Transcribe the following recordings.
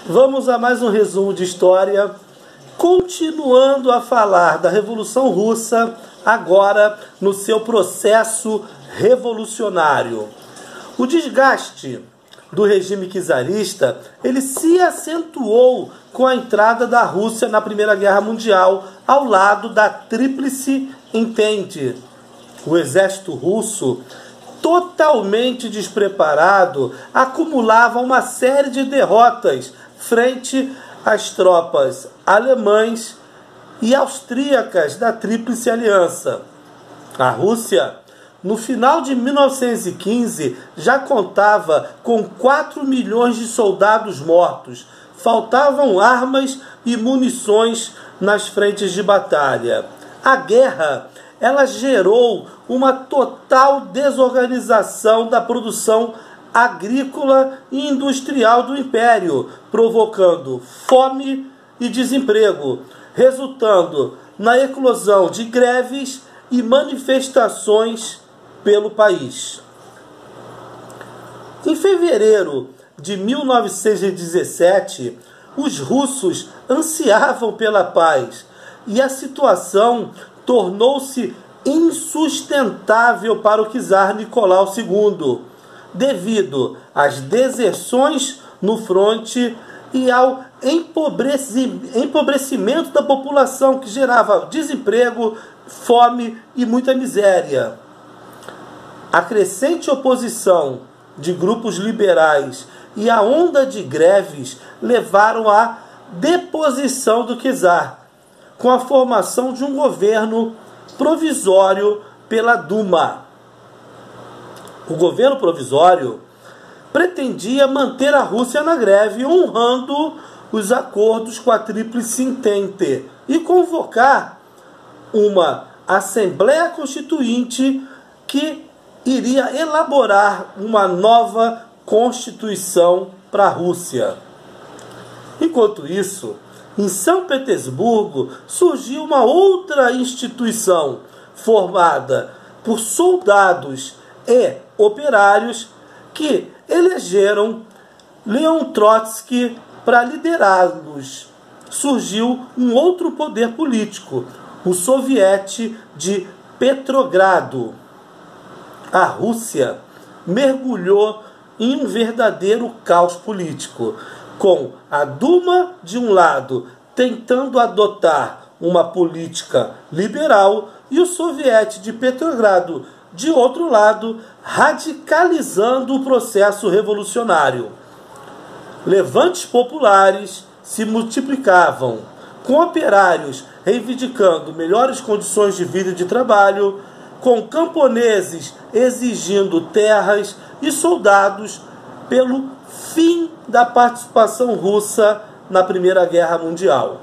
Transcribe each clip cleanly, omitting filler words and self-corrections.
Vamos a mais um resumo de história, continuando a falar da Revolução Russa, agora no seu processo revolucionário. O desgaste do regime czarista, ele se acentuou com a entrada da Rússia na Primeira Guerra Mundial, ao lado da Tríplice Entente. O exército russo, totalmente despreparado, acumulava uma série de derrotas frente às tropas alemãs e austríacas da Tríplice Aliança. A Rússia, no final de 1915, já contava com 4 milhões de soldados mortos. Faltavam armas e munições nas frentes de batalha. A guerra, ela gerou uma total desorganização da produção agrícola e industrial do Império, provocando fome e desemprego, resultando na eclosão de greves e manifestações pelo país. Em fevereiro de 1917, os russos ansiavam pela paz e a situação tornou-se insustentável para o czar Nicolau II, devido às deserções no fronte e ao empobrecimento da população, que gerava desemprego, fome e muita miséria. A crescente oposição de grupos liberais e a onda de greves levaram à deposição do czar, com a formação de um governo provisório pela Duma. O governo provisório pretendia manter a Rússia na greve, honrando os acordos com a Tríplice Entente, e convocar uma Assembleia Constituinte que iria elaborar uma nova Constituição para a Rússia. Enquanto isso, em São Petersburgo surgiu uma outra instituição formada por soldados e operários que elegeram Leon Trotsky para liderá-los. Surgiu um outro poder político, o Soviete de Petrogrado. A Rússia mergulhou em um verdadeiro caos político, com a Duma de um lado tentando adotar uma política liberal e o Soviete de Petrogrado de outro lado radicalizando o processo revolucionário. Levantes populares se multiplicavam, com operários reivindicando melhores condições de vida e de trabalho, com camponeses exigindo terras e soldados pelo fim da participação russa na Primeira Guerra Mundial.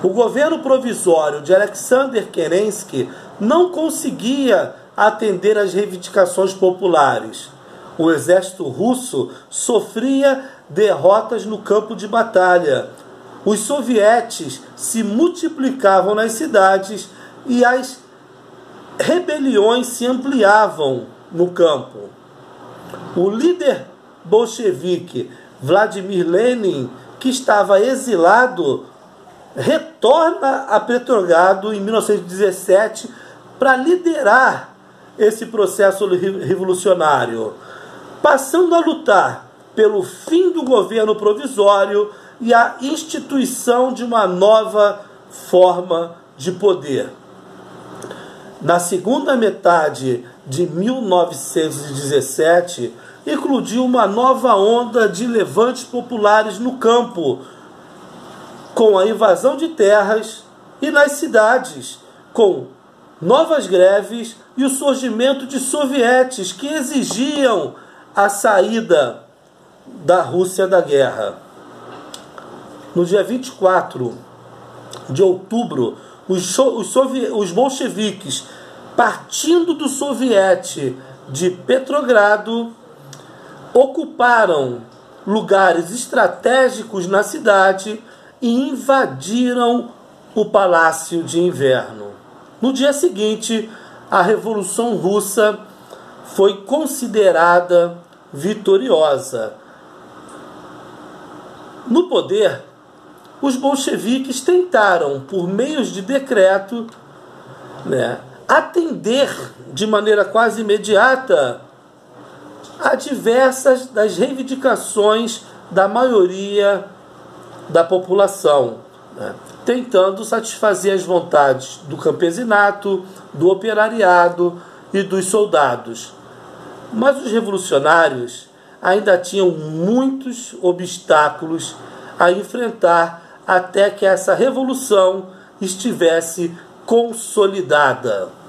O governo provisório de Alexander Kerensky não conseguia atender às reivindicações populares. O exército russo sofria derrotas no campo de batalha. Os sovietes se multiplicavam nas cidades e as rebeliões se ampliavam no campo. O líder bolchevique Vladimir Lenin, que estava exilado, retorna a Petrogrado em 1917 para liderar esse processo revolucionário, passando a lutar pelo fim do governo provisório e a instituição de uma nova forma de poder. Na segunda metade de 1917, eclodiu uma nova onda de levantes populares no campo, com a invasão de terras, e nas cidades, com novas greves e o surgimento de sovietes que exigiam a saída da Rússia da guerra. No dia 24 de outubro, os bolcheviques, partindo do Soviete de Petrogrado, ocuparam lugares estratégicos na cidade e invadiram o Palácio de Inverno. No dia seguinte, a Revolução Russa foi considerada vitoriosa. No poder, os bolcheviques tentaram, por meios de decreto, atender de maneira quase imediata a diversas das reivindicações da maioria da população, tentando satisfazer as vontades do campesinato, do operariado e dos soldados. Mas os revolucionários ainda tinham muitos obstáculos a enfrentar até que essa revolução estivesse consolidada.